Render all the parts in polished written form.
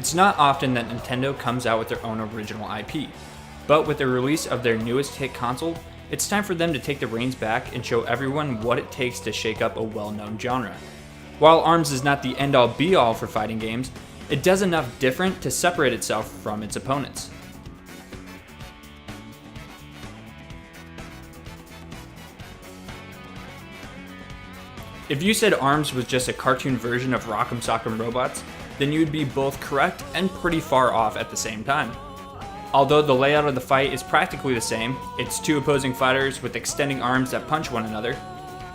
It's not often that Nintendo comes out with their own original IP, but with the release of their newest hit console, it's time for them to take the reins back and show everyone what it takes to shake up a well-known genre. While ARMS is not the end-all be-all for fighting games, it does enough different to separate itself from its opponents. If you said ARMS was just a cartoon version of Rock'em Sock'em Robots, then you'd be both correct and pretty far off at the same time. Although the layout of the fight is practically the same, it's two opposing fighters with extending arms that punch one another,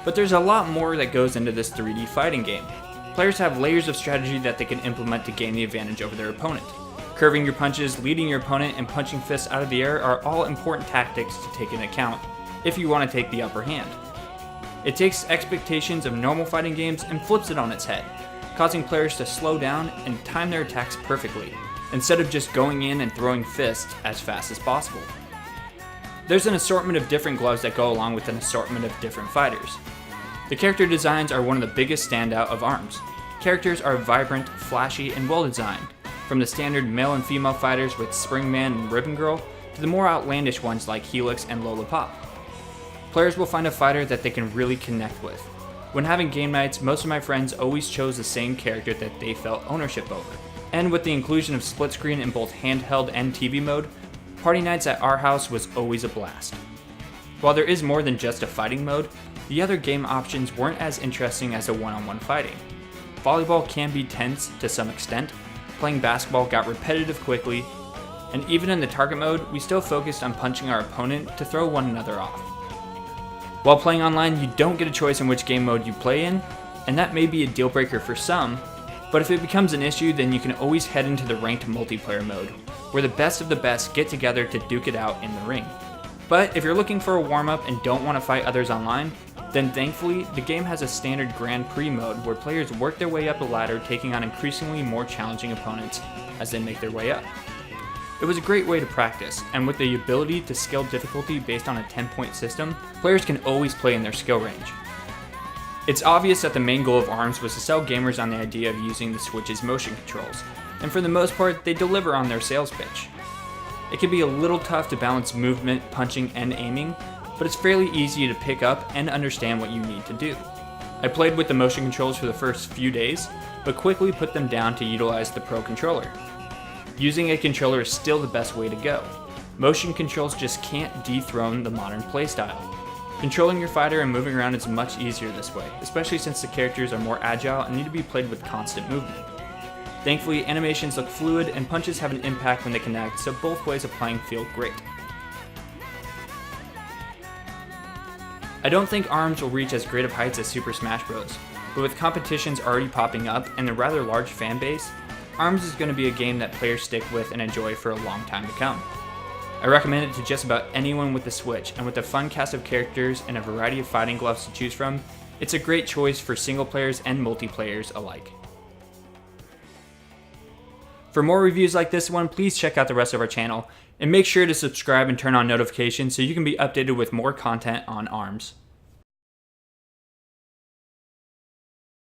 but there's a lot more that goes into this 3D fighting game. Players have layers of strategy that they can implement to gain the advantage over their opponent. Curving your punches, leading your opponent, and punching fists out of the air are all important tactics to take into account if you want to take the upper hand. It takes expectations of normal fighting games and flips it on its head, causing players to slow down and time their attacks perfectly, instead of just going in and throwing fists as fast as possible. There's an assortment of different gloves that go along with an assortment of different fighters. The character designs are one of the biggest standout of ARMS. Characters are vibrant, flashy, and well designed, from the standard male and female fighters with Springman and Ribbon Girl to the more outlandish ones like Helix and Lola Pop. Players will find a fighter that they can really connect with. When having game nights, most of my friends always chose the same character that they felt ownership over. And with the inclusion of split screen in both handheld and TV mode, party nights at our house was always a blast. While there is more than just a fighting mode, the other game options weren't as interesting as the one-on-one fighting. Volleyball can be tense to some extent, playing basketball got repetitive quickly, and even in the target mode, we still focused on punching our opponent to throw one another off. While playing online, you don't get a choice in which game mode you play in, and that may be a deal breaker for some, but if it becomes an issue, then you can always head into the ranked multiplayer mode, where the best of the best get together to duke it out in the ring. But if you're looking for a warm-up and don't want to fight others online, then thankfully, the game has a standard Grand Prix mode where players work their way up the ladder, taking on increasingly more challenging opponents as they make their way up. It was a great way to practice, and with the ability to scale difficulty based on a 10-point system, players can always play in their skill range. It's obvious that the main goal of ARMS was to sell gamers on the idea of using the Switch's motion controls, and for the most part, they deliver on their sales pitch. It can be a little tough to balance movement, punching, and aiming, but it's fairly easy to pick up and understand what you need to do. I played with the motion controls for the first few days, but quickly put them down to utilize the Pro Controller. Using a controller is still the best way to go. Motion controls just can't dethrone the modern playstyle. Controlling your fighter and moving around is much easier this way, especially since the characters are more agile and need to be played with constant movement. Thankfully, animations look fluid and punches have an impact when they connect, so both ways of playing feel great. I don't think ARMS will reach as great of heights as Super Smash Bros., but with competitions already popping up and a rather large fan base, ARMS is going to be a game that players stick with and enjoy for a long time to come. I recommend it to just about anyone with the Switch, and with a fun cast of characters and a variety of fighting gloves to choose from, it's a great choice for single players and multiplayers alike. For more reviews like this one, please check out the rest of our channel, and make sure to subscribe and turn on notifications so you can be updated with more content on ARMS.